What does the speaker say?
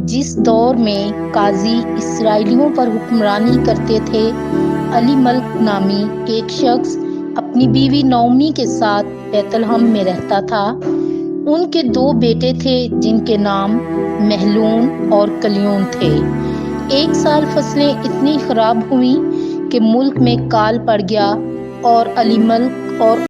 जिस दौर में काजी इसराइलियों पर हुक्मरानी करते थे, अली मल्क नामी एक शख्स अपनी बीवी नौमी के साथ बैतलहम में रहता था। उनके 2 बेटे थे जिनके नाम महलून और कलियून थे। एक साल फसलें इतनी खराब हुई कि मुल्क में काल पड़ गया और अली मल्क और